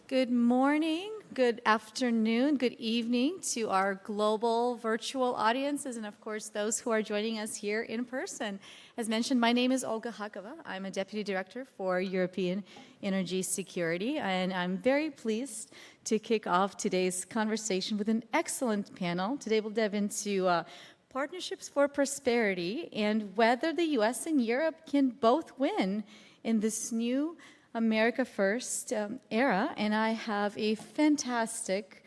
Good morning, good afternoon, good evening to our global virtual audiences, and of course those who are joining us here in person. As mentioned, my name is Olga Hakova. I'm a Deputy Director for European Energy Security, and I'm very pleased to kick off today's conversation with an excellent panel. Today we'll dive into partnerships for prosperity and whether the US and Europe can both win in this new America First era, and I have a fantastic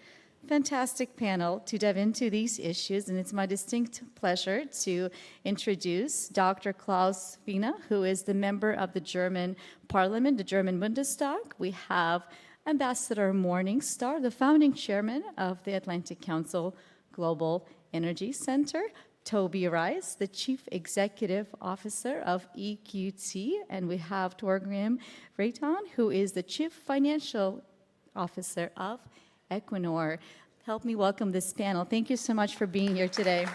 panel to dive into these issues, and it's my distinct pleasure to introduce Dr. Klaus Wiener, who is the member of the German Parliament, the German Bundestag. We have Ambassador Morningstar, the founding chairman of the Atlantic Council Global Energy Center, Toby Rice, the Chief Executive Officer of EQT, and we have Torgrim Reitan, who is the Chief Financial Officer of Equinor. Help me welcome this panel. Thank you so much for being here today.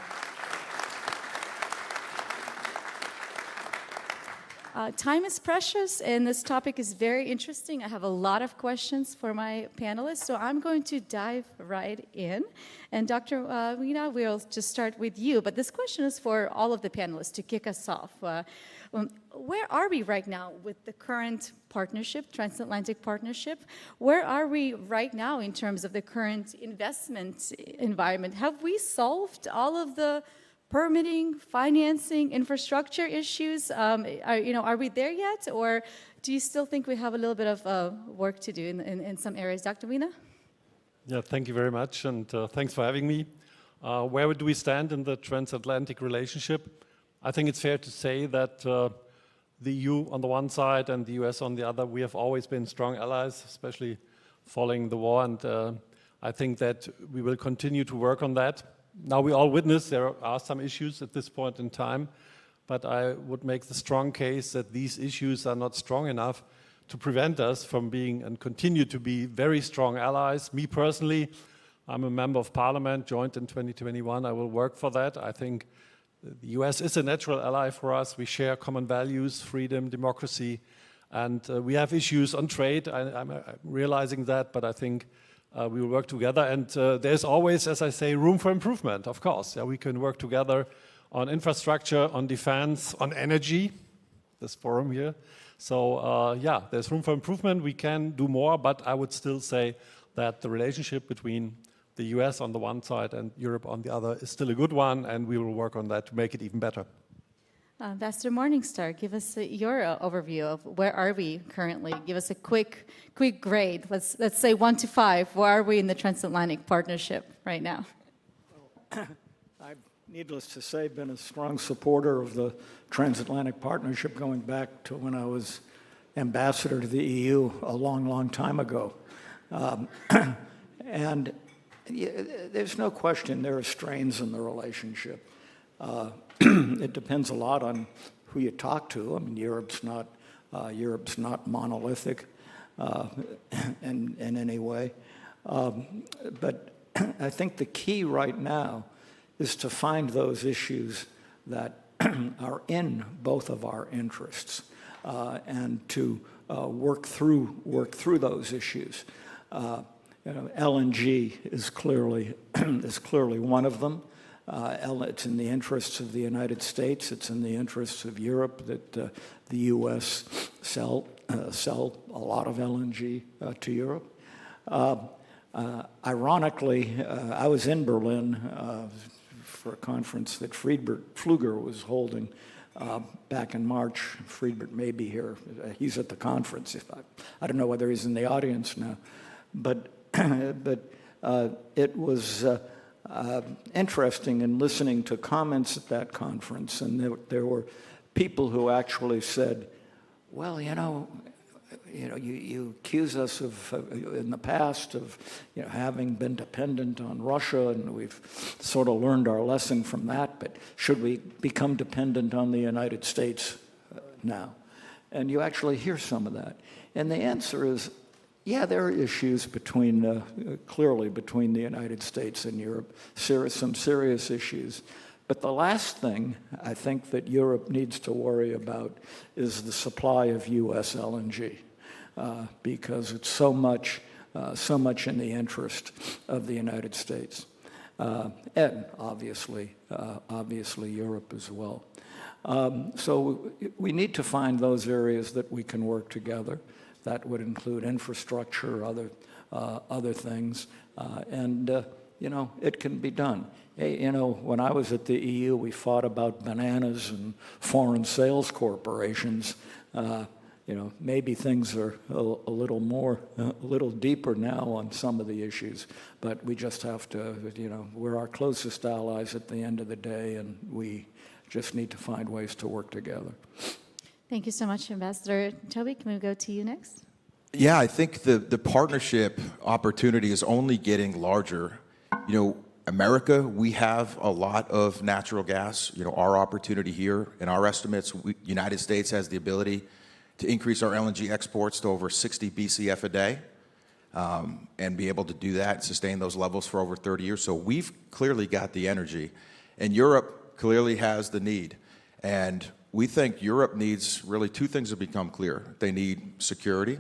Time is precious, and this topic is very interesting. I have a lot of questions for my panelists, so I'm going to dive right in. And Dr. Wiener, we'll just start with you, but this question is for all of the panelists to kick us off. Where are we right now with the current partnership, transatlantic partnership? Where are we right now in terms of the current investment environment? Have we solved all of the permitting, financing, infrastructure issues? Are we there yet, or do you still think we have a little bit of work to do in some areas? Dr. Wiener? Yeah, thank you very much, and thanks for having me. Where do we stand in the transatlantic relationship? I think it's fair to say that the EU on the one side and the US on the other, we have always been strong allies, especially following the war, and I think that we will continue to work on that. Now we all witness there are some issues at this point in time, but I would make the strong case that these issues are not strong enough to prevent us from being and continue to be very strong allies. Me personally, I'm a member of parliament, joined in 2021. I will work for that. I think the US is a natural ally for us. We share common values, freedom, democracy, and we have issues on trade. I'm realizing that, but I think we will work together, and there's always, as I say, room for improvement, of course. Yeah, we can work together on infrastructure, on defense, on energy, this forum here. So yeah, there's room for improvement. We can do more, but I would still say that the relationship between the US on the one side and Europe on the other is still a good one, and we will work on that to make it even better. Ambassador Morningstar, give us your overview of where are we currently. Give us a quick grade. Let's say 1 to 5. Where are we in the transatlantic partnership right now? I've, needless to say, been a strong supporter of the transatlantic partnership going back to when I was ambassador to the EU a long time ago. And there's no question there are strains in the relationship. It depends a lot on who you talk to. I mean, Europe's not monolithic in any way. But I think the key right now is to find those issues that are in both of our interests and to work through those issues. LNG is clearly one of them. It's in the interests of the United States. It's in the interests of Europe that the U.S. sell a lot of LNG to Europe. Ironically, I was in Berlin for a conference that Friedbert Pfluger was holding back in March. Friedbert may be here. He's at the conference. I don't know whether he's in the audience now, but it was interesting in listening to comments at that conference, and there were people who actually said, well, you accuse us of, in the past, of having been dependent on Russia, and we've sort of learned our lesson from that, but should we become dependent on the United States now? And you actually hear some of that. And the answer is, yeah, there are issues clearly between the United States and Europe, some serious issues. But the last thing I think that Europe needs to worry about is the supply of U.S. LNG, because it's so much so much in the interest of the United States, and obviously Europe as well. So we need to find those areas that we can work together. That would include infrastructure, other things, and it can be done. Hey, when I was at the EU, we fought about bananas and foreign sales corporations. Maybe things are a little deeper now on some of the issues, but we just have to, we're our closest allies at the end of the day, and we just need to find ways to work together. Thank you so much, Ambassador. Toby, can we go to you next? Yeah, I think the partnership opportunity is only getting larger. America, we have a lot of natural gas. Our opportunity here, in our estimates, United States has the ability to increase our LNG exports to over 60 BCF a day, and be able to do that and sustain those levels for over 30 years. So we've clearly got the energy, and Europe clearly has the need. And we think Europe needs really two things to become clear. They need security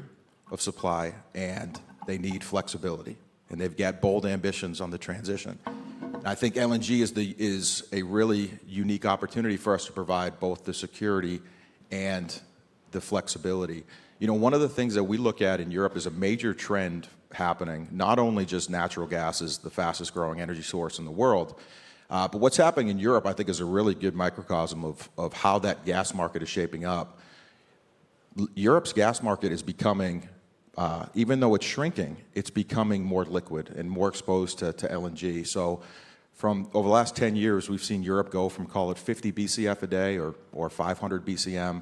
of supply, and they need flexibility. And they've got bold ambitions on the transition. I think LNG is a really unique opportunity for us to provide both the security and the flexibility. One of the things that we look at in Europe is a major trend happening. Not only just natural gas is the fastest growing energy source in the world, but what's happening in Europe, I think, is a really good microcosm of how that gas market is shaping up. Europe's gas market is becoming, even though it's shrinking, it's becoming more liquid and more exposed to LNG. So from over the last 10 years, we've seen Europe go from, call it 50 BCF a day or 500 BCM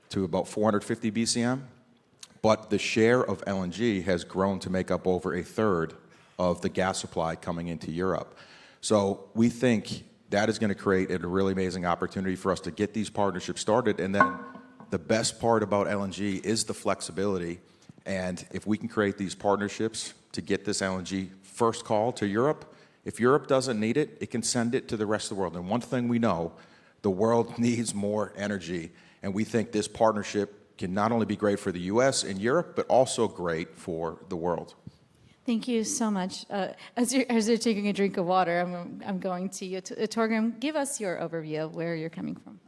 to about 450 BCM. But the share of LNG has grown to make up over a third of the gas supply coming into Europe. So we think that is going to create a really amazing opportunity for us to get these partnerships started. And then the best part about LNG is the flexibility. And if we can create these partnerships to get this LNG first call to Europe, if Europe doesn't need it, it can send it to the rest of the world. And one thing we know, the world needs more energy. And we think this partnership can not only be great for the US and Europe, but also great for the world. Thank you so much. As you're taking a drink of water, I'm going to you. Torgrim, give us your overview of where you're coming from.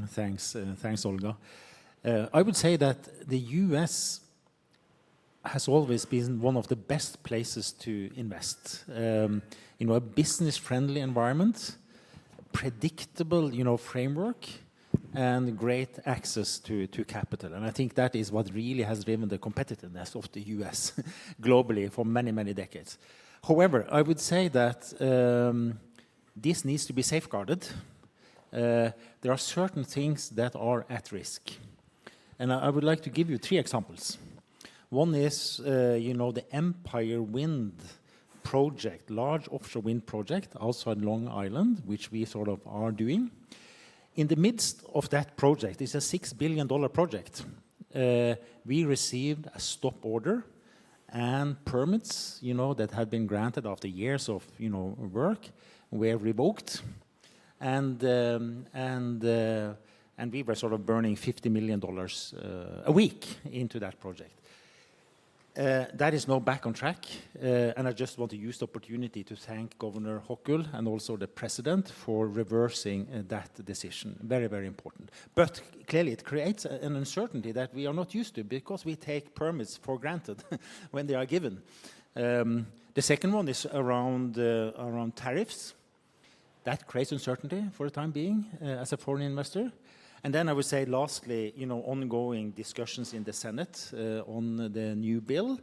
Thanks, Olga. I would say that the US has always been one of the best places to invest. A business-friendly environment, predictable, framework, and great access to capital. And I think that is what really has driven the competitiveness of the US globally for many, many decades. However, I would say that this needs to be safeguarded. There are certain things that are at risk. And I would like to give you 3 examples. One is, the Empire Wind project, large offshore wind project outside Long Island, which we sort of are doing. In the midst of that project, it's a $6 billion project. We received a stop order and permits, that had been granted after years of, work, were revoked. And we were sort of burning $50 million a week into that project. That is now back on track, and I just want to use the opportunity to thank Governor Hochul and also the President for reversing that decision. Very, very important. But clearly it creates an uncertainty that we are not used to because we take permits for granted when they are given. The second one is around tariffs. That creates uncertainty for the time being as a foreign investor. And then I would say, lastly, ongoing discussions in the Senate on the new bill.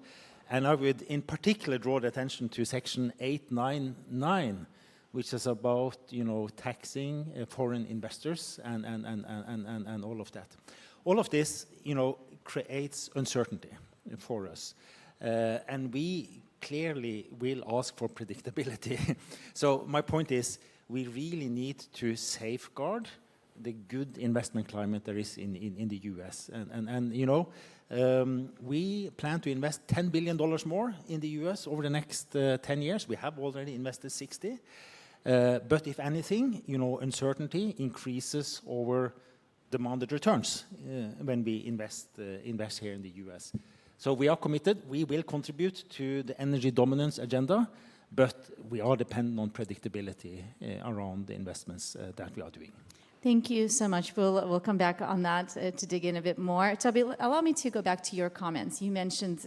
And I would in particular draw the attention to Section 899, which is about, taxing foreign investors and all of that. All of this, creates uncertainty for us. And we clearly will ask for predictability. So my point is, we really need to safeguard the good investment climate there is in the US. We plan to invest $10 billion more in the US over the next 10 years. We have already invested 60. But if anything, uncertainty increases over demanded returns when we invest here in the US. So we are committed. We will contribute to the energy dominance agenda, but we are dependent on predictability around the investments that we are doing. Thank you so much. We'll come back on that to dig in a bit more. Toby, allow me to go back to your comments. You mentioned,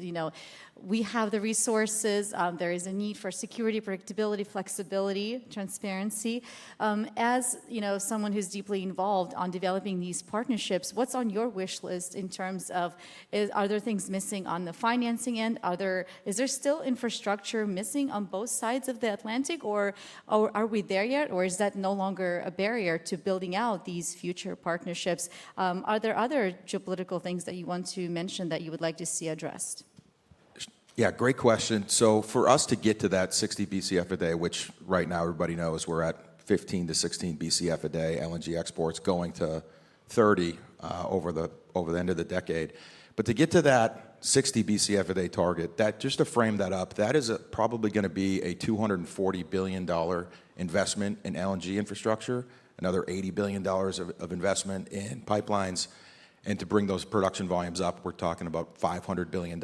we have the resources. There is a need for security, predictability, flexibility, transparency. As someone who's deeply involved on developing these partnerships, what's on your wish list in terms of, are there things missing on the financing end? Is there still infrastructure missing on both sides of the Atlantic, or are we there yet, or is that no longer a barrier to building out these future partnerships? Are there other geopolitical things that you want to mention that you would like to see addressed? Yeah, great question. So for us to get to that 60 BCF a day, which right now everybody knows we're at 15 to 16 BCF a day, LNG exports going to 30 over the end of the decade. But to get to that 60 BCF a day target, that just to frame that up, that is probably going to be a $240 billion investment in LNG infrastructure, another $80 billion of investment in pipelines. And to bring those production volumes up, we're talking about $500 billion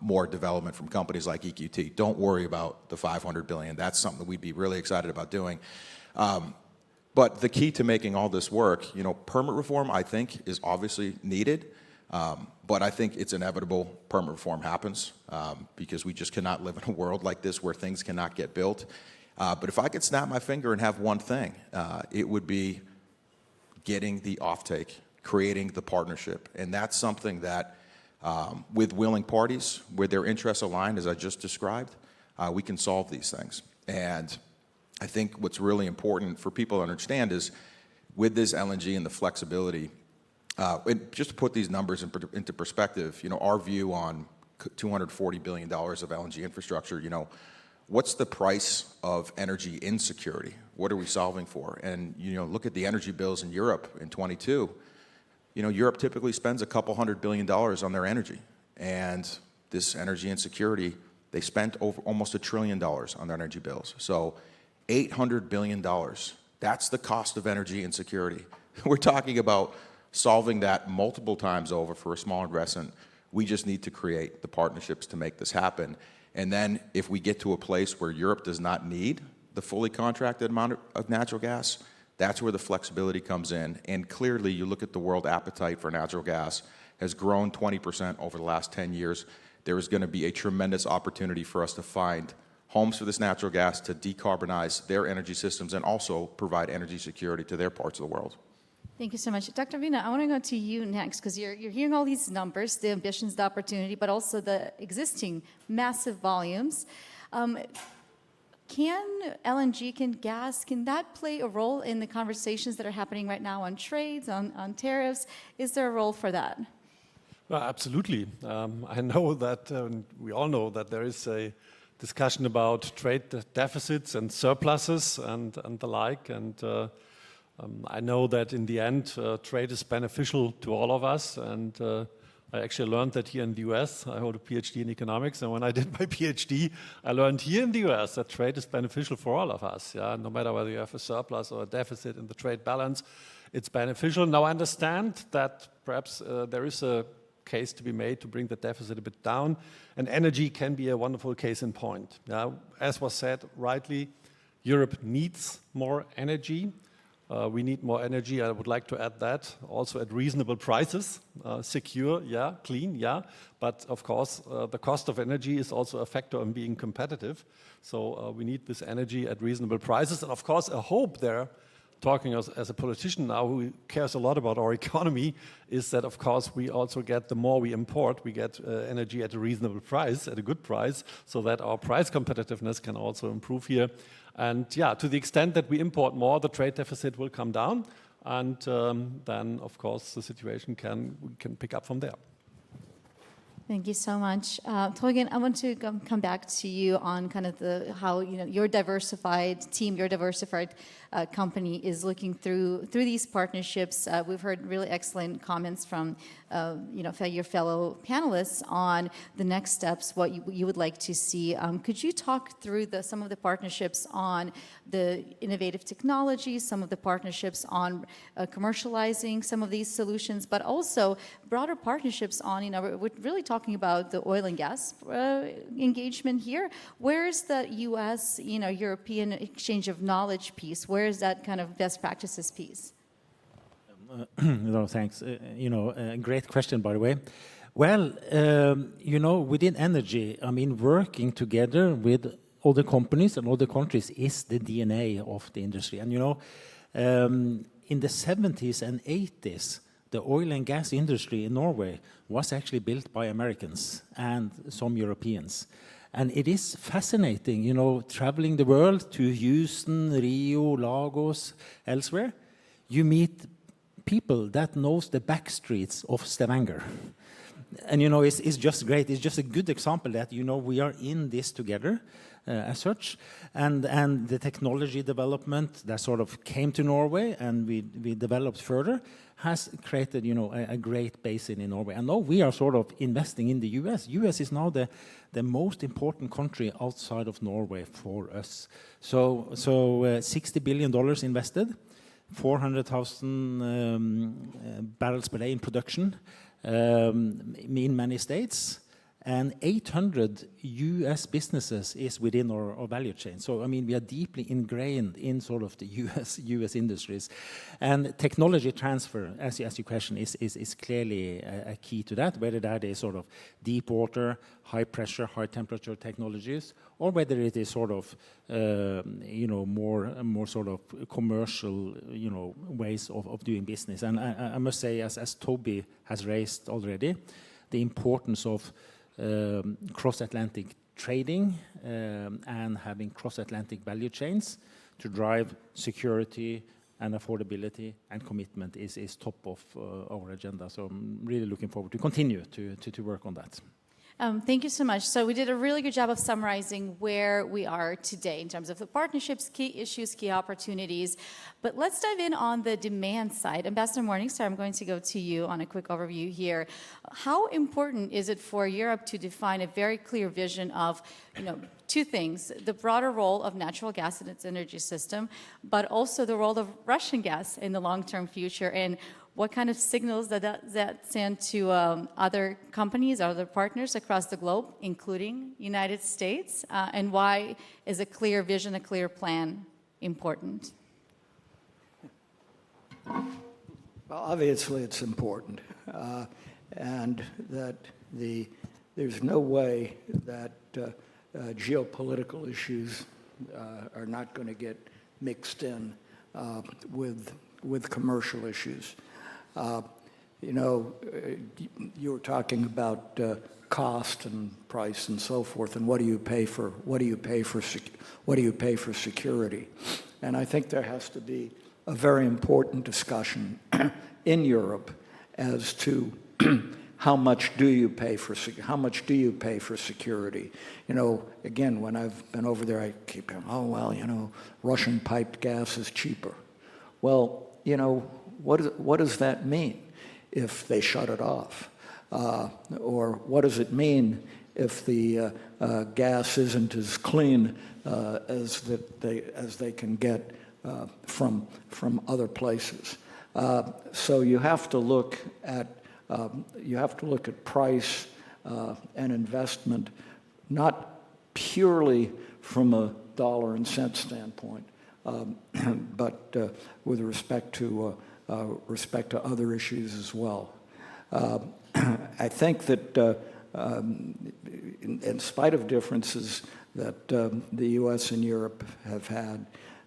more development from companies like EQT. Don't worry about the $500 billion. That's something that we'd be really excited about doing. But the key to making all this work, permit reform, I think, is obviously needed. But I think it's inevitable permit reform happens because we just cannot live in a world like this where things cannot get built. But if I could snap my finger and have one thing, it would be getting the offtake, creating the partnership. And that's something that, with willing parties, with their interests aligned, as I just described, we can solve these things. And I think what's really important for people to understand is with this LNG and the flexibility, and just to put these numbers into perspective, our view on $240 billion of LNG infrastructure, what's the price of energy insecurity? What are we solving for? And, look at the energy bills in Europe in 22. Europe typically spends a couple $100 billion on their energy. And this energy insecurity, they spent over almost $1 trillion on their energy bills. So $800 billion, that's the cost of energy insecurity. We're talking about solving that multiple times over for a small investment. We just need to create the partnerships to make this happen. And then if we get to a place where Europe does not need the fully contracted amount of natural gas, that's where the flexibility comes in. And clearly, you look at the world appetite for natural gas has grown 20% over the last 10 years. There is going to be a tremendous opportunity for us to find homes for this natural gas to decarbonize their energy systems and also provide energy security to their parts of the world. Thank you so much. Dr. Vina, I want to go to you next because you're hearing all these numbers, the ambitions, the opportunity, but also the existing massive volumes. Can LNG, can gas, can that play a role in the conversations that are happening right now on trades, on tariffs? Is there a role for that? Well, absolutely. I know that, we all know that there is a discussion about trade deficits and surpluses and the like. And I know that in the end, trade is beneficial to all of us. And I actually learned that here in the US. I hold a PhD in economics. And when I did my PhD, I learned here in the US that trade is beneficial for all of us. Yeah? No matter whether you have a surplus or a deficit in the trade balance, it's beneficial. Now, I understand that perhaps there is a case to be made to bring the deficit a bit down. And energy can be a wonderful case in point. Yeah? As was said rightly, Europe needs more energy. We need more energy. I would like to add that also at reasonable prices, secure, yeah, clean, yeah. But of course, the cost of energy is also a factor in being competitive. So we need this energy at reasonable prices. And of course, a hope there, talking as a politician now who cares a lot about our economy, is that of course we also get, the more we import, we get energy at a reasonable price, at a good price, so that our price competitiveness can also improve here. And yeah, to the extent that we import more, the trade deficit will come down. And then, of course, the situation we can pick up from there. Thank you so much. Torgen, I want to come back to you on kind of how your diversified team, your diversified company is looking through these partnerships. We've heard really excellent comments from your fellow panelists on the next steps, what you would like to see. Could you talk through some of the partnerships on the innovative technologies, some of the partnerships on commercializing some of these solutions, but also broader partnerships on, we're really talking about the oil and gas engagement here. Where is the U.S., European exchange of knowledge piece? Where is that kind of best practices piece? No, thanks. Great question, by the way. Well, within energy, working together with other companies and other countries is the DNA of the industry. And, in the 70s and 80s, the oil and gas industry in Norway was actually built by Americans and some Europeans. And it is fascinating, traveling the world to Houston, Rio, Lagos, elsewhere. You meet people that knows the back streets of Stavanger. And, it's just great. It's just a good example that, we are in this together as such. And the technology development that sort of came to Norway and we developed further has created, a great basin in Norway. And now we are sort of investing in the U.S. U.S. is now the most important country outside of Norway for us. So $60 billion invested, 400,000 barrels per day in production in many states, and 800 U.S. businesses is within our value chain. So, we are deeply ingrained in sort of the U.S. industries. And technology transfer, as your question, is clearly a key to that, whether that is sort of deep water, high pressure, high temperature technologies, or whether it is sort of, more sort of commercial, ways of doing business. And I must say, as Toby has raised already, the importance of cross-Atlantic trading and having cross-Atlantic value chains to drive security and affordability and commitment is top of our agenda. So I'm really looking forward to continue to work on that. Thank you so much. So we did a really good job of summarizing where we are today in terms of the partnerships, key issues, key opportunities. But let's dive in on the demand side. Ambassador Morningstar, I'm going to go to you on a quick overview here. How important is it for Europe to define a very clear vision of, two things, the broader role of natural gas in its energy system, but also the role of Russian gas in the long-term future, and what kind of signals does that send to other companies, other partners across the globe, including United States? And why is a clear vision, a clear plan important? Well, obviously it's important. And that there's no way that geopolitical issues are not going to get mixed in with commercial issues. You were talking about cost and price and so forth, and what do you pay for security? And I think there has to be a very important discussion in Europe as to how much do you pay for security? Again, when I've been over there, I keep going, Russian piped gas is cheaper. Well, what does that mean if they shut it off? Or what does it mean if the gas isn't as clean as they can get from other places? So you have to look at price and investment, not purely from a dollar and cent standpoint, but with respect to other issues as well. I think that in spite of differences that the U.S. and Europe have had,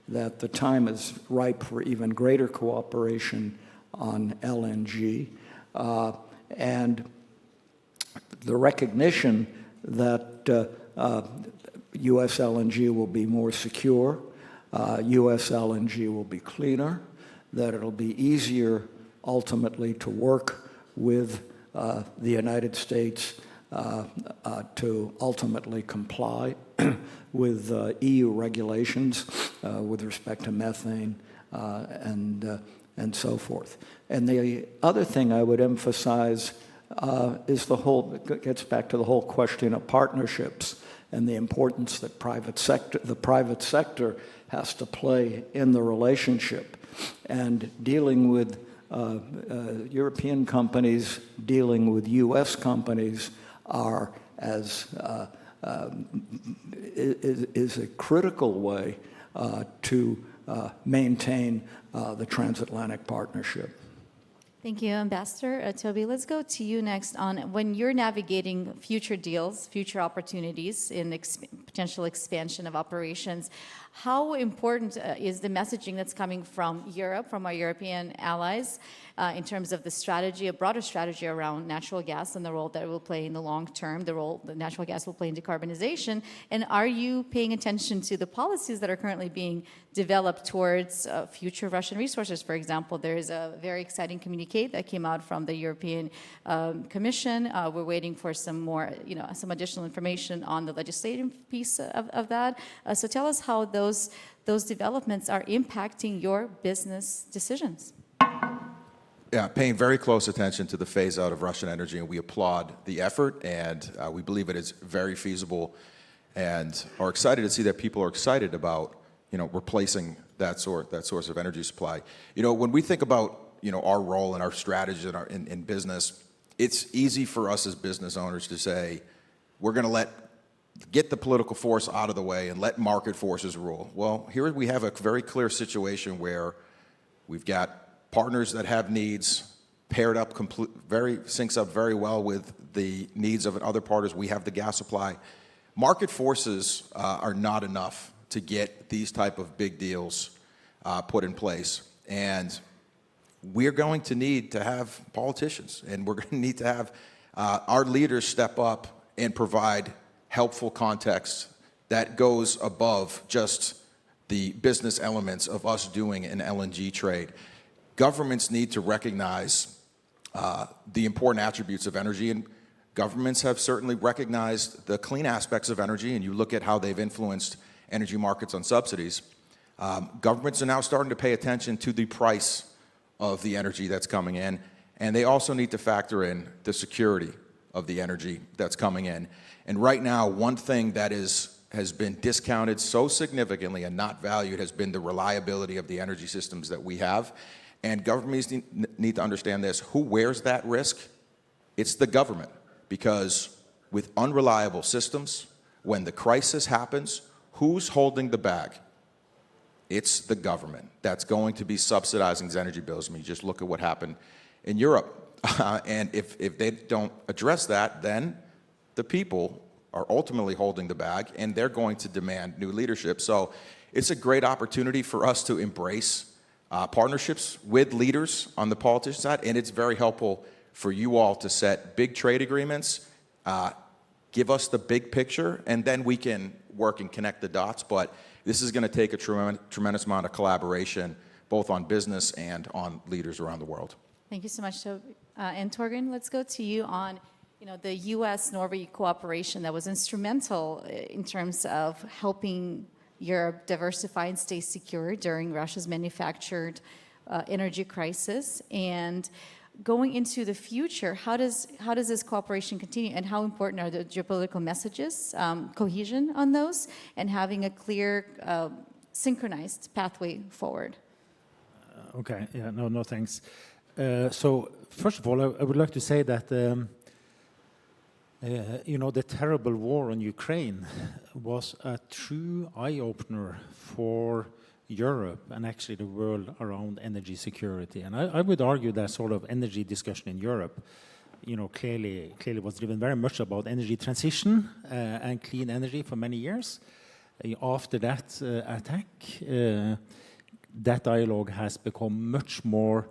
that the time is ripe for even greater cooperation on LNG, and the recognition that U.S. LNG will be more secure, U.S. LNG will be cleaner, that it'll be easier ultimately to work with the United States to ultimately comply with EU regulations with respect to methane and and so forth. And the other thing I would emphasize is gets back to the whole question of partnerships and the importance that the private sector has to play in the relationship. And dealing with European companies, dealing with U.S. companies is a critical way to maintain the transatlantic partnership. Thank you, Ambassador Toby. Let's go to you next on when you're navigating future deals, future opportunities in potential expansion of operations. How important is the messaging that's coming from Europe, from our European allies, in terms of the strategy, a broader strategy around natural gas and the role that it will play in the long term, the role that natural gas will play in decarbonization? And are you paying attention to the policies that are currently being developed towards future Russian resources? For example, there is a very exciting communique that came out from the European Commission. We're waiting for some more, some additional information on the legislative piece of that. So tell us how those developments are impacting your business decisions. Yeah, paying very close attention to the phase out of Russian energy, and we applaud the effort, and we believe it is very feasible, and are excited to see that people are excited about replacing that source of energy supply. When we think about our role and our strategy in business, it's easy for us as business owners to say we're going to get the political force out of the way and let market forces rule. Well, here we have a very clear situation where we've got partners that have needs paired up, syncs up very well with the needs of other partners. We have the gas supply. Market forces are not enough to get these type of big deals put in place. And we're going to need to have politicians, and we're going to need to have our leaders step up and provide helpful context that goes above just the business elements of us doing an LNG trade. Governments need to recognize the important attributes of energy, and governments have certainly recognized the clean aspects of energy, and you look at how they've influenced energy markets on subsidies. Governments are now starting to pay attention to the price of the energy that's coming in, and they also need to factor in the security of the energy that's coming in. And right now, one thing that has been discounted so significantly and not valued has been the reliability of the energy systems that we have. And governments need to understand this. Who wears that risk? It's the government. Because with unreliable systems, when the crisis happens, who's holding the bag? It's the government that's going to be subsidizing these energy bills. I mean, just look at what happened in Europe. And if they don't address that, then the people are ultimately holding the bag, and they're going to demand new leadership. So it's a great opportunity for us to embrace partnerships with leaders on the politician side, and it's very helpful for you all to set big trade agreements, give us the big picture, and then we can work and connect the dots. But this is going to take a tremendous amount of collaboration, both on business and on leaders around the world. Thank you so much, Toby. And Torgrim, let's go to you on the U.S.-Norway cooperation that was instrumental in terms of helping Europe diversify and stay secure during Russia's manufactured energy crisis. And going into the future, how does this cooperation continue, and how important are the geopolitical messages, cohesion on those, and having a clear, synchronized pathway forward? Okay, yeah, no, thanks. So first of all, I would like to say that the terrible war on Ukraine was a true eye-opener for Europe and actually the world around energy security. And I would argue that sort of energy discussion in Europe, clearly was driven very much about energy transition and clean energy for many years. After that attack, that dialogue has become much more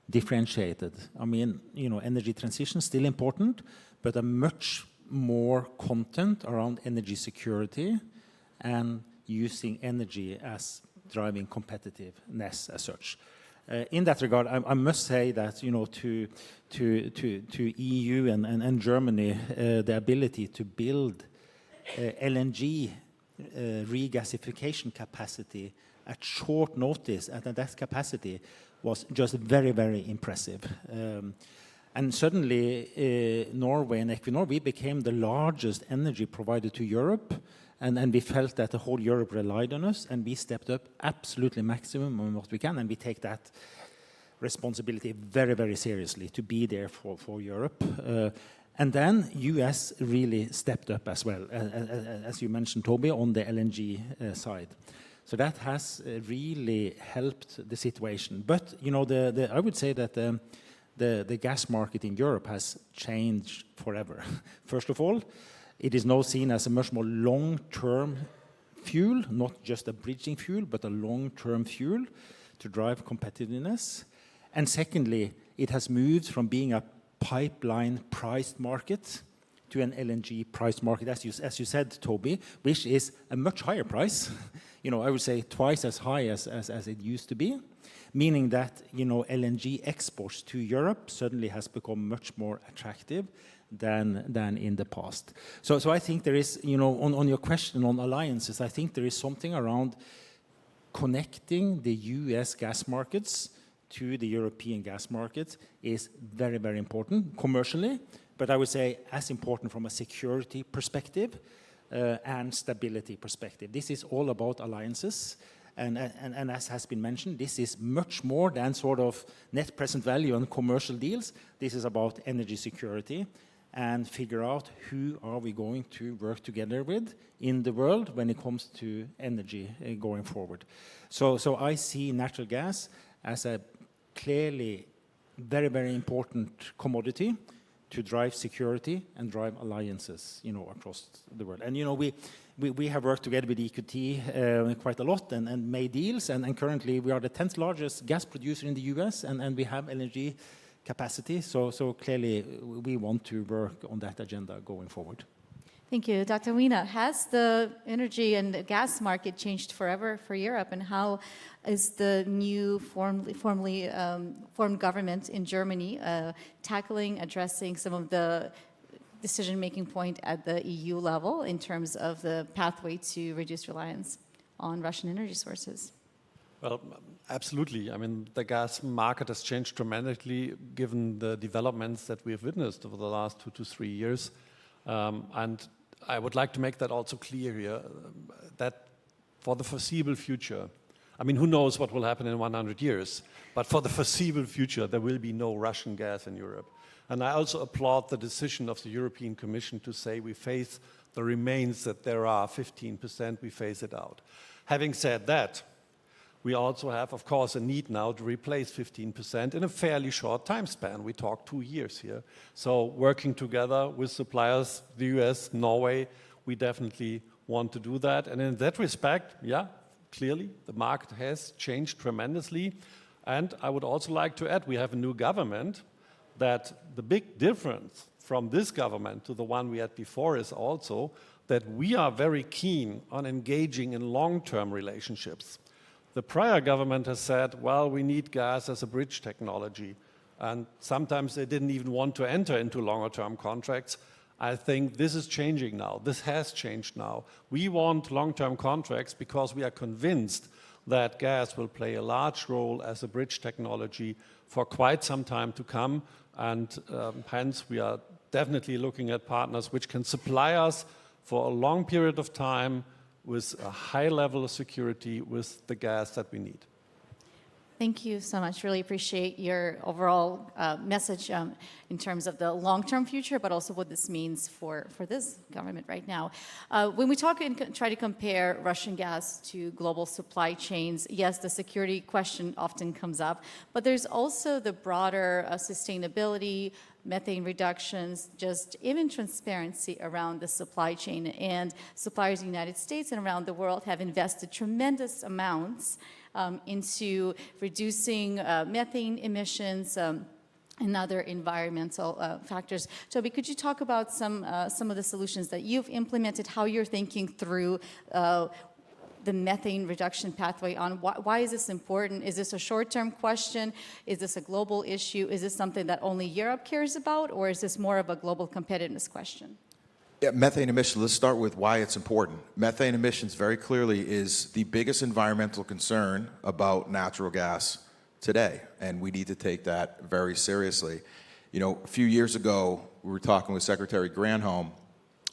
differentiated. I mean, energy transition is still important, but a much more content around energy security and using energy as driving competitiveness as such. In that regard, I must say that to EU and Germany, the ability to build LNG regasification capacity at short notice at that capacity was just very, very impressive. And suddenly, Norway and Equinor, we became the largest energy provider to Europe, and we felt that the whole Europe relied on us, and we stepped up absolutely maximum on what we can, and we take that responsibility very, very seriously to be there for Europe. And then US really stepped up as well, as you mentioned, Toby, on the LNG side. So that has really helped the situation. But you know, I would say that the gas market in Europe has changed forever. First of all, it is now seen as a much more long-term fuel, not just a bridging fuel, but a long-term fuel to drive competitiveness. And secondly, it has moved from being a pipeline priced market to an LNG priced market, as you said, Toby, which is a much higher price. You know, I would say twice as high as it used to be, meaning that, you know, LNG exports to Europe suddenly has become much more attractive than in the past. So I think there is, you know, on your question on alliances, I think there is something around connecting the US gas markets to the European gas markets is very, very important commercially, but I would say as important from a security perspective and stability perspective. This is all about alliances, and as has been mentioned, this is much more than sort of net present value on commercial deals. This is about energy security and figure out who are we going to work together with in the world when it comes to energy going forward. So I see natural gas as a clearly very, very important commodity to drive security and drive alliances, you know, across the world. And, you know, we have worked together with EQT quite a lot and made deals, and currently we are the 10th largest gas producer in the US, and we have LNG capacity, so clearly we want to work on that agenda going forward. Thank you. Dr. Wiener, has the energy and the gas market changed forever for Europe, and how is the new formed government in Germany addressing some of the decision-making point at the EU level in terms of the pathway to reduce reliance on Russian energy sources? Well, absolutely. I mean, the gas market has changed dramatically given the developments that we have witnessed over the last 2 to 3 years. And I would like to make that also clear here, that for the foreseeable future, I mean, who knows what will happen in 100 years, but for the foreseeable future, there will be no Russian gas in Europe. And I also applaud the decision of the European Commission to say we phase the remains that there are 15%, we phase it out. Having said that, we also have, of course, a need now to replace 15% in a fairly short time span. We talk 2 years here. So working together with suppliers, the US, Norway, we definitely want to do that. And in that respect, yeah, clearly the market has changed tremendously. And I would also like to add, we have a new government, that the big difference from this government to the one we had before is also that we are very keen on engaging in long-term relationships. The prior government has said, well, we need gas as a bridge technology. And sometimes they didn't even want to enter into longer-term contracts. I think this is changing now. This has changed now. We want long-term contracts because we are convinced that gas will play a large role as a bridge technology for quite some time to come. And hence, we are definitely looking at partners which can supply us for a long period of time with a high level of security with the gas that we need. Thank you so much. Really appreciate your overall message in terms of the long-term future, but also what this means for this government right now. When we talk and try to compare Russian gas to global supply chains, yes, the security question often comes up, but there's also the broader sustainability, methane reductions, just even transparency around the supply chain. And suppliers in the United States and around the world have invested tremendous amounts into reducing methane emissions and other environmental factors. Toby, could you talk about some of the solutions that you've implemented, how you're thinking through the methane reduction pathway on why is this important? Is this a short-term question? Is this a global issue? Is this something that only Europe cares about, or is this more of a global competitiveness question? Yeah, methane emissions, let's start with why it's important. Methane emissions very clearly is the biggest environmental concern about natural gas today, and we need to take that very seriously. You know, a few years ago, we were talking with Secretary Granholm,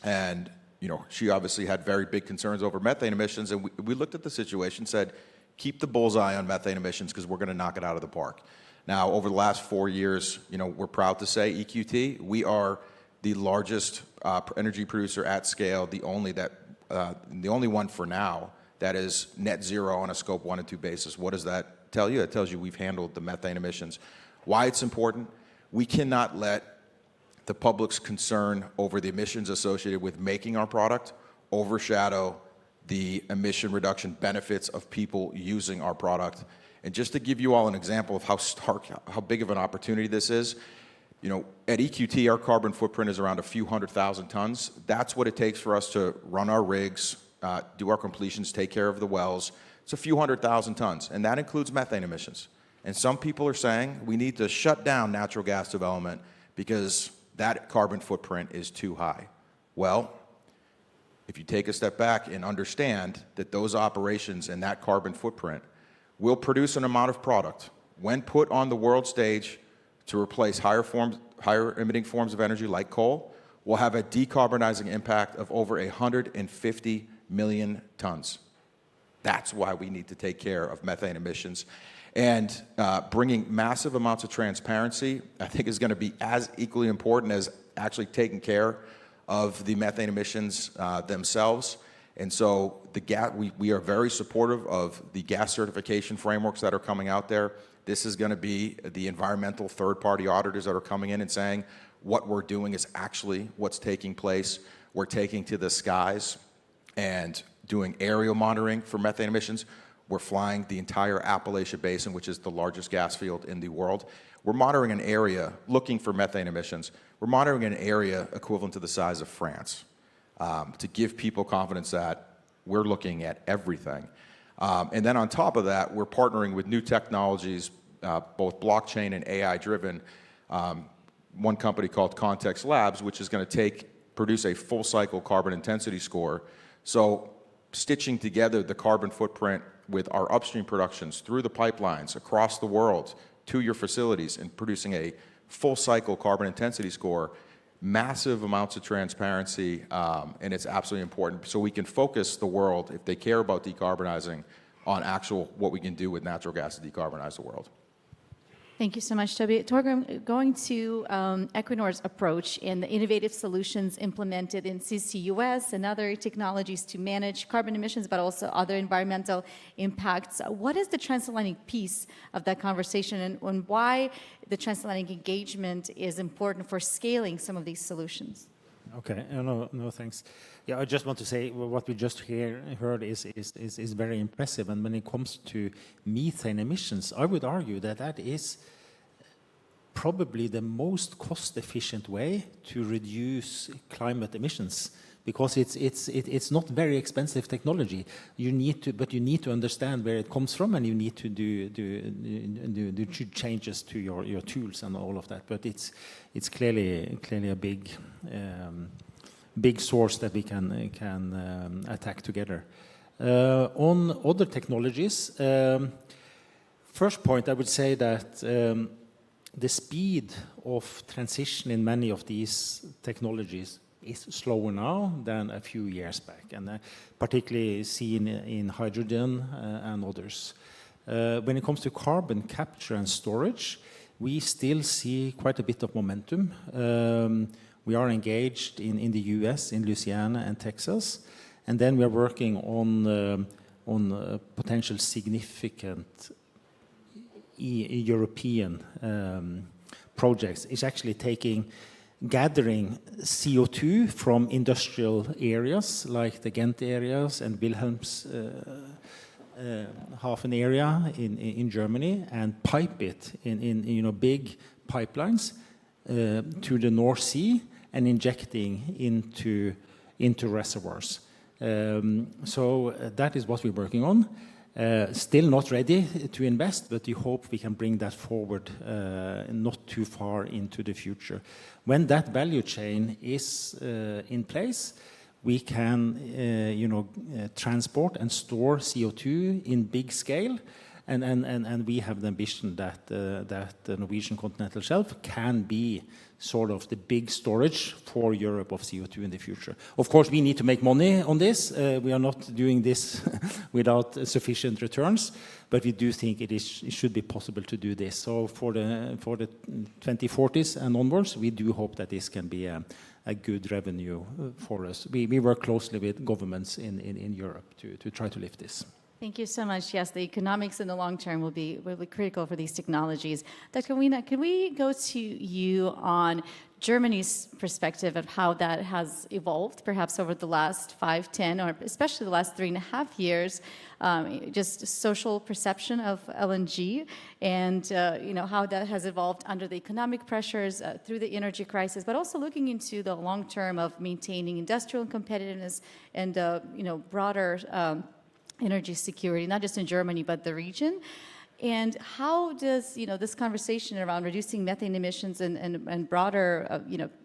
and you know, she obviously had very big concerns over methane emissions, and we looked at the situation, said, keep the bullseye on methane emissions because we're going to knock it out of the park. Now, over the last 4 years, you know, we're proud to say, EQT, we are the largest energy producer at scale, the only one for now that is net zero on a scope 1 and 2 basis. What does that tell you? It tells you we've handled the methane emissions. Why it's important? We cannot let the public's concern over the emissions associated with making our product overshadow the emission reduction benefits of people using our product. And just to give you all an example of how big of an opportunity this is, you know, at EQT, our carbon footprint is around a few 100,000 tons. That's what it takes for us to run our rigs, do our completions, take care of the wells. It's a few 100,000 tons, and that includes methane emissions. And some people are saying we need to shut down natural gas development because that carbon footprint is too high. Well, if you take a step back and understand that those operations and that carbon footprint will produce an amount of product when put on the world stage to replace higher emitting forms of energy like coal, will have a decarbonizing impact of over 150 million tons. That's why we need to take care of methane emissions. And bringing massive amounts of transparency, I think, is going to be as equally important as actually taking care of the methane emissions themselves. And so we are very supportive of the gas certification frameworks that are coming out there. This is going to be the environmental third-party auditors that are coming in and saying what we're doing is actually what's taking place. We're taking to the skies and doing aerial monitoring for methane emissions. We're flying the entire Appalachian Basin, which is the largest gas field in the world. We're monitoring an area looking for methane emissions. We're monitoring an area equivalent to the size of France to give people confidence that we're looking at everything. And then on top of that, we're partnering with new technologies, both blockchain and AI-driven. One company called Context Labs, which is going to produce a full cycle carbon intensity score. So stitching together the carbon footprint with our upstream productions through the pipelines across the world to your facilities and producing a full cycle carbon intensity score, massive amounts of transparency, and it's absolutely important. So we can focus the world, if they care about decarbonizing, on actual what we can do with natural gas to decarbonize the world. Thank you so much, Toby. Torgrim, going to Equinor's approach and the innovative solutions implemented in CCUS and other technologies to manage carbon emissions, but also other environmental impacts. What is the transatlantic piece of that conversation, and why the transatlantic engagement is important for scaling some of these solutions? Okay, no, thanks. Yeah, I just want to say what we just heard is very impressive. And when it comes to methane emissions, I would argue that that is probably the most cost-efficient way to reduce climate emissions, because it's not very expensive technology. You need to understand where it comes from, and you need to do changes to your tools and all of that. But it's clearly a big source that we can attack together. On other technologies, first point, I would say that the speed of transition in many of these technologies is slower now than a few years back, and particularly seen in hydrogen and others. When it comes to carbon capture and storage, we still see quite a bit of momentum. We are engaged in the US, in Louisiana and Texas, and then we are working on potential significant European projects. It's actually gathering CO2 from industrial areas like the Ghent areas and Wilhelmshaven area in Germany, and pipe it in big pipelines to the North Sea and injecting into reservoirs. So that is what we're working on. Still not ready to invest, but we hope we can bring that forward not too far into the future. When that value chain is in place, we can transport and store CO2 in big scale, and we have the ambition that the Norwegian continental shelf can be sort of the big storage for Europe of CO2 in the future. Of course, we need to make money on this. We are not doing this without sufficient returns, but we do think it should be possible to do this. So for the 2040s and onwards, we do hope that this can be a good revenue for us. We work closely with governments in Europe to try to lift this. Thank you so much. Yes, the economics in the long term will be critical for these technologies. Dr. Weena, can we go to you on Germany's perspective of how that has evolved, perhaps over the last 5, 10, or especially the last 3.5 years, just social perception of LNG, and how that has evolved under the economic pressures through the energy crisis, but also looking into the long term of maintaining industrial competitiveness and broader energy security, not just in Germany, but the region. And how does this conversation around reducing methane emissions and broader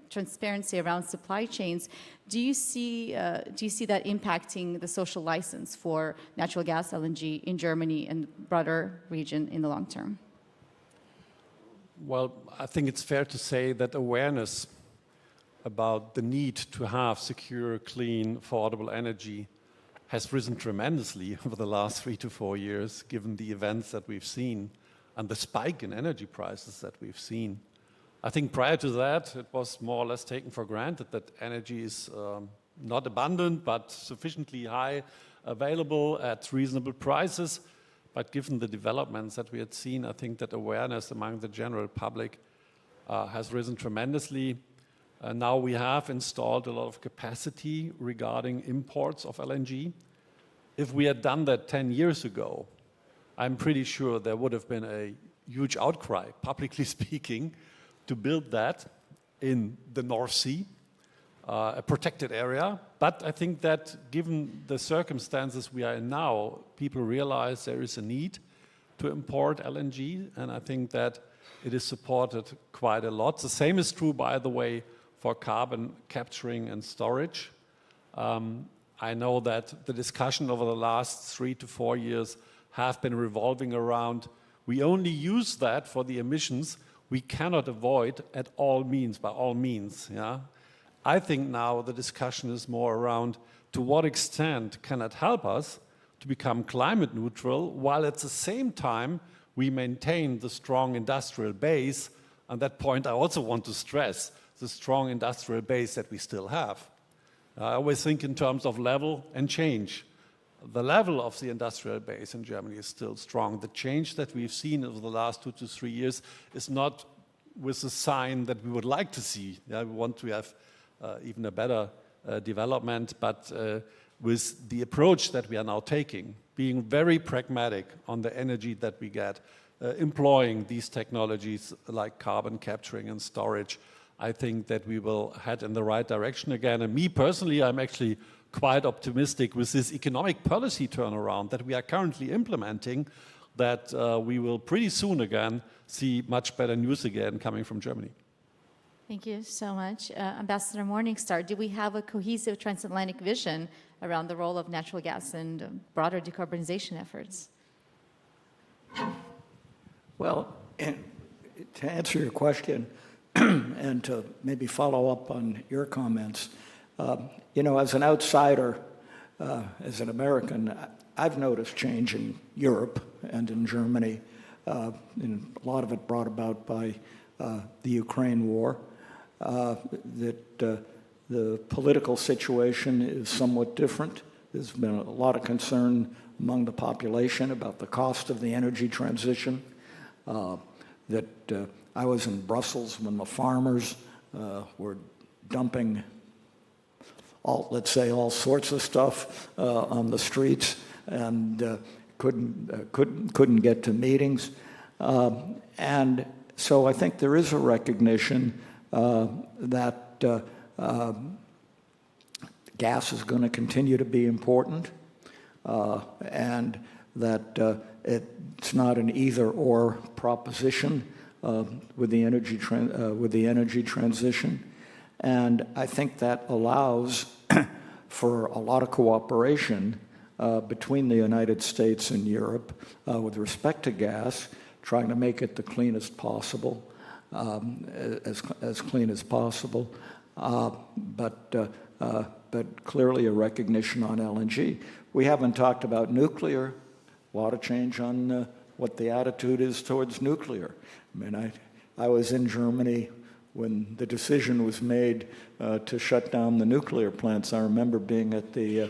transparency around supply chains, do you see that impacting the social license for natural gas LNG in Germany and broader region in the long term? Well, I think it's fair to say that awareness about the need to have secure, clean, affordable energy has risen tremendously over the last 3 to 4 years, given the events that we've seen and the spike in energy prices that we've seen. I think prior to that, it was more or less taken for granted that energy is not abundant, but sufficiently high available at reasonable prices. But given the developments that we had seen, I think that awareness among the general public has risen tremendously. Now we have installed a lot of capacity regarding imports of LNG. If we had done that 10 years ago, I'm pretty sure there would have been a huge outcry, publicly speaking, to build that in the North Sea, a protected area. But I think that given the circumstances we are in now, people realize there is a need to import LNG, and I think that it is supported quite a lot. The same is true, by the way, for carbon capturing and storage. I know that the discussion over the last 3 to 4 years have been revolving around, we only use that for the emissions we cannot avoid at all means, by all means. Yeah? I think now the discussion is more around to what extent can it help us to become climate neutral, while at the same time we maintain the strong industrial base. And that point I also want to stress, the strong industrial base that we still have. I always think in terms of level and change. The level of the industrial base in Germany is still strong. The change that we've seen over the last 2 to 3 years is not with the sign that we would like to see. Yeah, we want to have even a better development, but with the approach that we are now taking, being very pragmatic on the energy that we get, employing these technologies like carbon capturing and storage, I think that we will head in the right direction again. And me personally, I'm actually quite optimistic with this economic policy turnaround that we are currently implementing, that we will pretty soon again see much better news again coming from Germany. Thank you so much. Ambassador Morningstar, do we have a cohesive transatlantic vision around the role of natural gas and broader decarbonization efforts? Well, and to answer your question, and to maybe follow up on your comments, as an outsider, as an American, I've noticed change in Europe and in Germany, and a lot of it brought about by the Ukraine war, that the political situation is somewhat different. There's been a lot of concern among the population about the cost of the energy transition, I was in Brussels when the farmers were dumping all sorts of stuff on the streets and couldn't get to meetings. And so I think there is a recognition that gas is going to continue to be important, and that it's not an either-or proposition with the energy transition. And I think that allows for a lot of cooperation between the United States and Europe with respect to gas, trying to make it the cleanest possible, as clean as possible, but clearly a recognition on LNG. We haven't talked about nuclear. A lot of change on what the attitude is towards nuclear. I mean, I was in Germany when the decision was made to shut down the nuclear plants. I remember being at the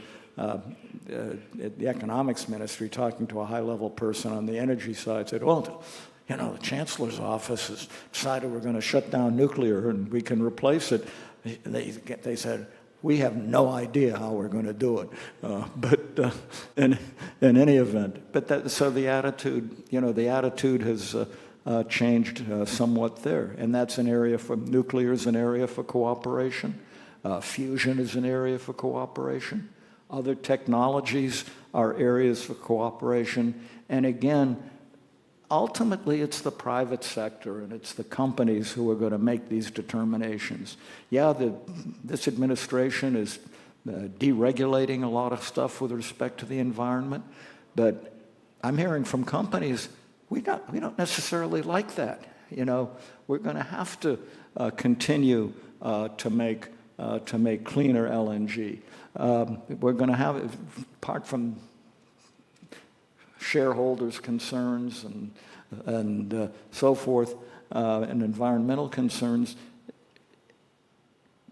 economics ministry talking to a high-level person on the energy side, said, well, you know, the chancellor's office has decided we're going to shut down nuclear and we can replace it. They said, we have no idea how we're going to do it. But in any event, so the attitude, you know, the attitude has changed somewhat there. And that's an area for, nuclear is an area for cooperation. Fusion is an area for cooperation. Other technologies are areas for cooperation. And again, ultimately, it's the private sector and it's the companies who are going to make these determinations. Yeah, this administration is deregulating a lot of stuff with respect to the environment, but I'm hearing from companies, we don't necessarily like that. You know, we're going to have to continue to make cleaner LNG. We're going to have, apart from shareholders' concerns and so forth, and environmental concerns,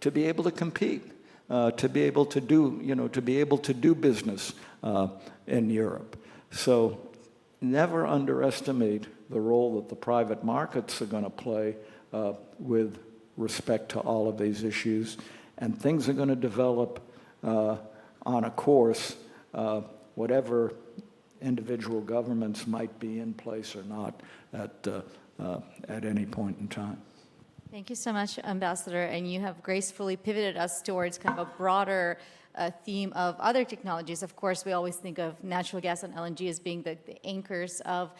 to be able to compete, to be able to do, you know, to be able to do business in Europe. So never underestimate the role that the private markets are going to play with respect to all of these issues, and things are going to develop on a course, whatever individual governments might be in place or not at any point in time. Thank you so much, Ambassador. And you have gracefully pivoted us towards kind of a broader theme of other technologies. Of course, we always think of natural gas and LNG as being the anchors of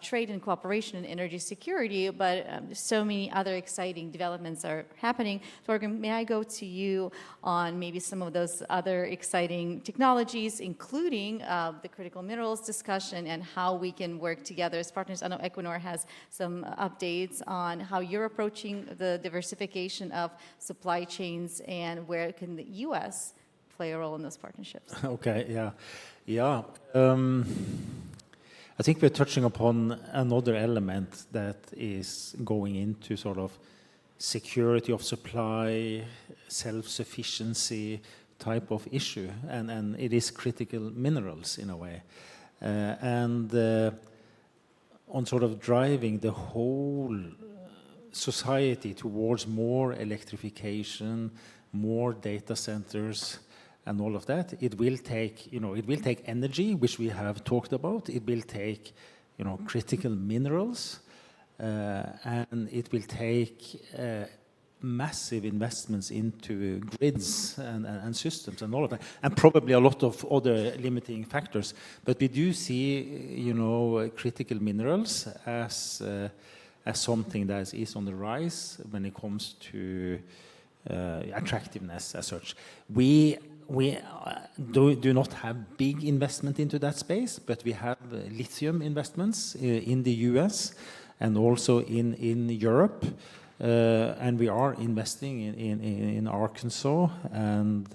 trade and cooperation and energy security, but so many other exciting developments are happening. Torgrim, may I go to you on maybe some of those other exciting technologies, including the critical minerals discussion and how we can work together as partners? I know Equinor has some updates on how you're approaching the diversification of supply chains and where can the U.S. play a role in those partnerships. Okay, yeah. I think we're touching upon another element that is going into sort of security of supply, self-sufficiency type of issue, and it is critical minerals in a way. On sort of driving the whole society towards more electrification, more data centers, and all of that, it will take, it will take energy, which we have talked about. It will take, critical minerals, and it will take massive investments into grids and systems and all of that, and probably a lot of other limiting factors. But we do see, critical minerals as something that is on the rise when it comes to attractiveness as such. We do not have big investment into that space, but we have lithium investments in the US and also in Europe, and we are investing in Arkansas and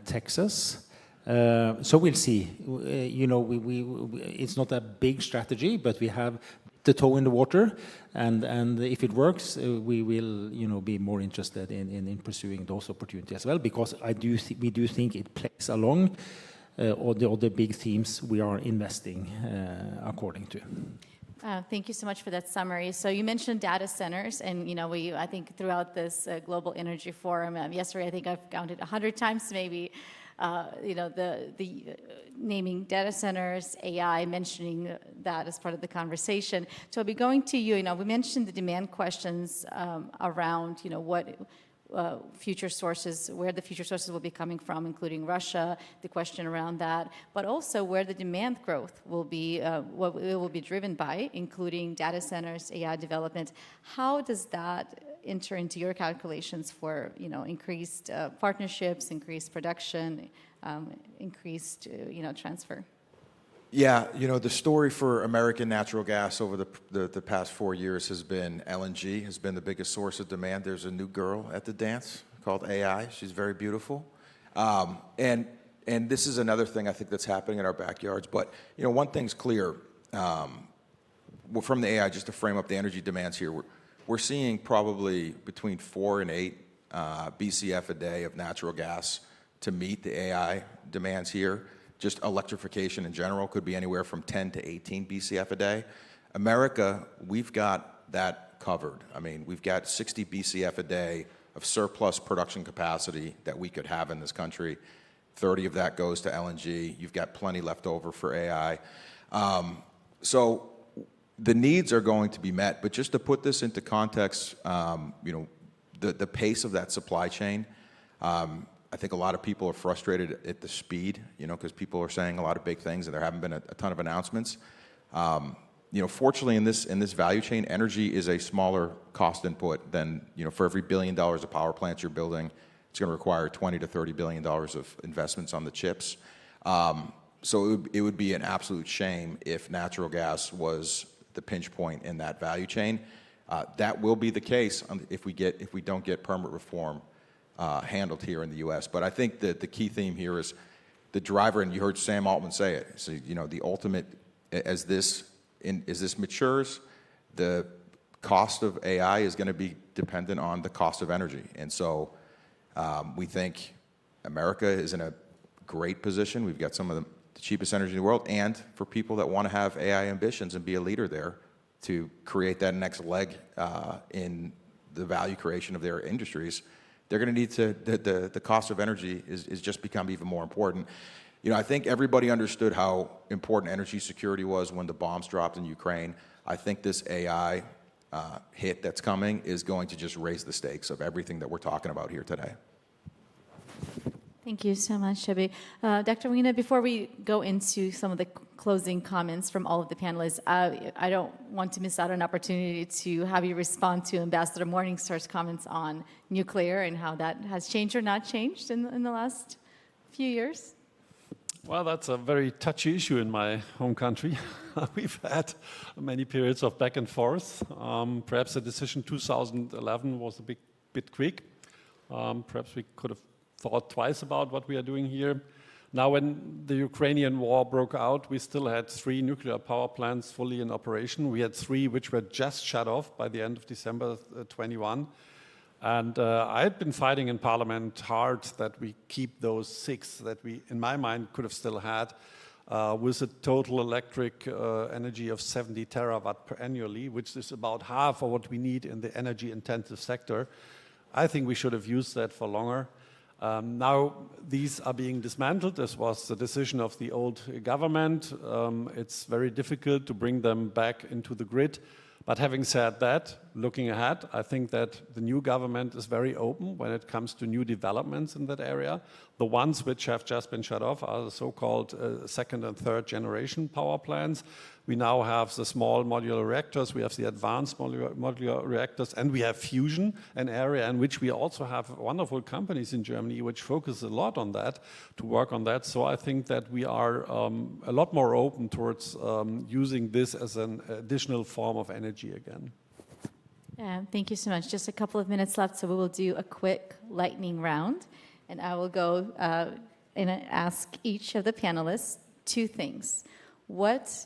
Texas. So we'll see. It's not a big strategy, but we have the toe in the water, and if it works, we will, be more interested in pursuing those opportunities as well, because we do think it plays along all the other big themes we are investing according to. Thank you so much for that summary. So you mentioned data centers, and I think throughout this global energy forum, yesterday I think I've counted 100 times maybe. The naming data centers, AI, mentioning that as part of the conversation. So I'll be going to you. We mentioned the demand questions around, future sources, where the future sources will be coming from, including Russia, the question around that, but also where the demand growth will be, what it will be driven by, including data centers, AI development. How does that enter into your calculations for, increased partnerships, increased production, increased, transfer? Yeah, the story for American natural gas over the past 4 years has been LNG has been the biggest source of demand. There's a new girl at the dance called AI. She's very beautiful. And this is another thing I think that's happening in our backyards. But, one thing's clear. From the AI, just to frame up the energy demands here, we're seeing probably between 4 and 8 BCF a day of natural gas to meet the AI demands here. Just electrification in general could be anywhere from 10 to 18 BCF a day. America, we've got that covered. I mean, we've got 60 BCF a day of surplus production capacity that we could have in this country. 30 of that goes to LNG. You've got plenty left over for AI. So the needs are going to be met. But just to put this into context, the pace of that supply chain, I think a lot of people are frustrated at the speed, because people are saying a lot of big things and there haven't been a ton of announcements. Fortunately, in this value chain, energy is a smaller cost input than, for every $1 billion of power plants you're building, it's going to require $20 to $30 billion of investments on the chips. So it would be an absolute shame if natural gas was the pinch point in that value chain. That will be the case if we don't get permit reform handled here in the U.S. But I think that the key theme here is the driver, and you heard Sam Altman say it. So the ultimate, as this matures, the cost of AI is going to be dependent on the cost of energy, and so we think America is in a great position. We've got some of the cheapest energy in the world, and for people that want to have AI ambitions and be a leader there to create that next leg in the value creation of their industries, they're going to need to, the cost of energy is just become even more important. I think everybody understood how important energy security was when the bombs dropped in Ukraine. I think this AI hit that's coming is going to just raise the stakes of everything that we're talking about here today. Thank you so much, Shebly. Dr. Wiener, before we go into some of the closing comments from all of the panelists, I don't want to miss out on an opportunity to have you respond to Ambassador Morningstar's comments on nuclear and how that has changed or not changed in the last few years. Well, that's a very touchy issue in my home country. We've had many periods of back and forth. Perhaps the decision 2011 was a bit quick. Perhaps we could have thought twice about what we are doing here. Now, when the Ukrainian war broke out, we still had 3 nuclear power plants fully in operation. We had 3 which were just shut off by the end of December 21. And I had been fighting in Parliament hard that we keep those 6 that we, in my mind, could have still had with a total electric energy of 70 terawatt per annually, which is about half of what we need in the energy-intensive sector. I think we should have used that for longer. Now these are being dismantled. This was the decision of the old government. It's very difficult to bring them back into the grid. But having said that, looking ahead, I think that the new government is very open when it comes to new developments in that area. The ones which have just been shut off are the so-called second and third generation power plants. We now have the small modular reactors, we have the advanced modular reactors, and we have fusion, an area in which we also have wonderful companies in Germany which focus a lot on that, to work on that. So I think that we are a lot more open towards using this as an additional form of energy again. Thank you so much. Just a couple of minutes left, so we will do a quick lightning round. And I will go and ask each of the panelists 2 things.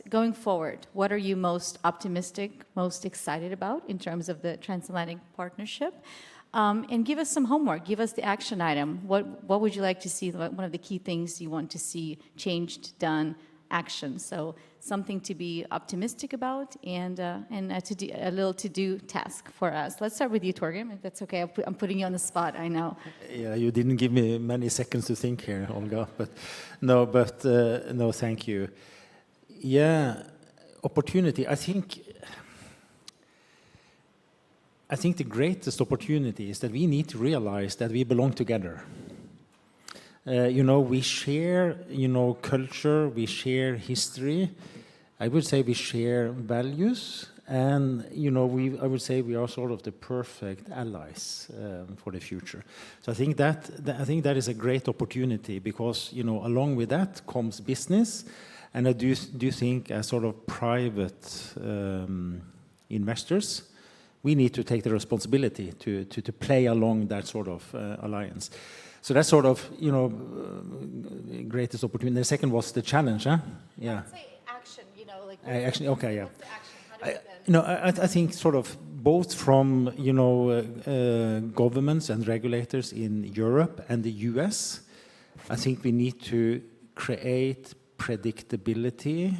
Going forward, what are you most optimistic, most excited about in terms of the transatlantic partnership? And give us some homework. Give us the action item. What would you like to see? One of the key things you want to see changed, done, action. So something to be optimistic about and a little to-do task for us. Let's start with you, Torgrim, if that's okay. I'm putting you on the spot, I know. Yeah, you didn't give me many seconds to think here, Olga. No, thank you. Yeah, opportunity. I think I think the greatest opportunity is that we need to realize that we belong together. We share, culture, we share history. I would say we share values, and I would say we are sort of the perfect allies for the future. So I think that is a great opportunity because along with that comes business, and I do think as sort of private investors, we need to take the responsibility to play along that sort of alliance. So that's sort of, greatest opportunity. The second was the challenge, huh? Yeah. I'd say action, Action, okay, yeah. What's the action? How do we then? I think sort of both from, governments and regulators in Europe and the US, I think we need to create predictability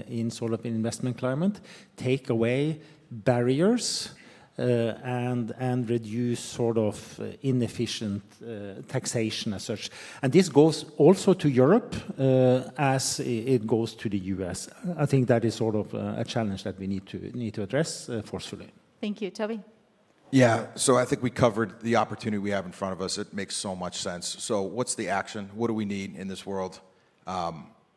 in sort of investment climate, take away barriers, and reduce sort of inefficient taxation as such. And this goes also to Europe as it goes to the US. I think that is sort of a challenge that we need to address forcefully. Thank you. Toby? Yeah, so I think we covered the opportunity we have in front of us. It makes so much sense. So what's the action? What do we need in this world?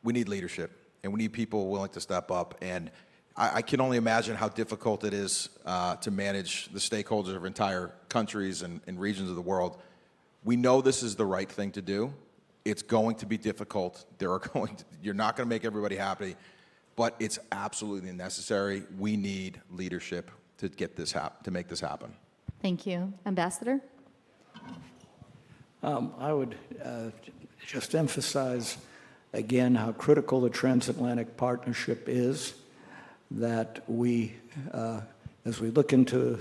We need leadership, and we need people willing to step up. And I can only imagine how difficult it is to manage the stakeholders of entire countries and regions of the world. We know this is the right thing to do. It's going to be difficult. You're not going to make everybody happy, but it's absolutely necessary. We need leadership to get this to make this happen. Thank you. Ambassador? I would just emphasize again how critical the transatlantic partnership is, that we, as we look into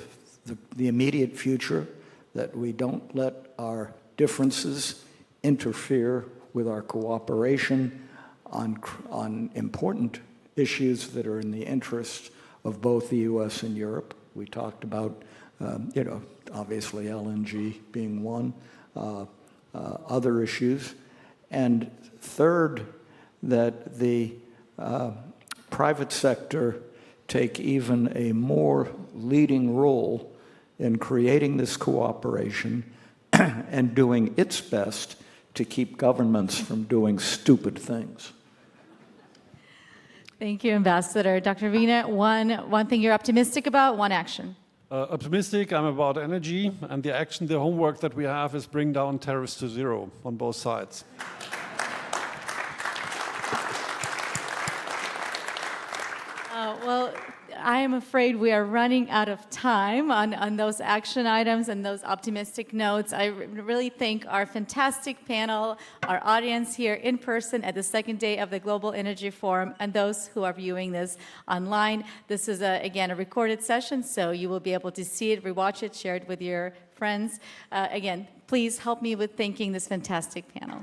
the immediate future, that we don't let our differences interfere with our cooperation on important issues that are in the interest of both the U.S. and Europe. We talked about, obviously LNG being one, other issues. And third, that the private sector take even a more leading role in creating this cooperation and doing its best to keep governments from doing stupid things. Thank you, Ambassador. Dr. Wiener, one thing you're optimistic about, one action. Optimistic, I'm about energy, and the action, the homework that we have is bring down tariffs to zero on both sides. Well, I am afraid we are running out of time on those action items and those optimistic notes. I really thank our fantastic panel, our audience here in person at the second day of the Global Energy Forum, and those who are viewing this online. This is, again, a recorded session, so you will be able to see it, rewatch it, share it with your friends. Again, please help me with thanking this fantastic panel.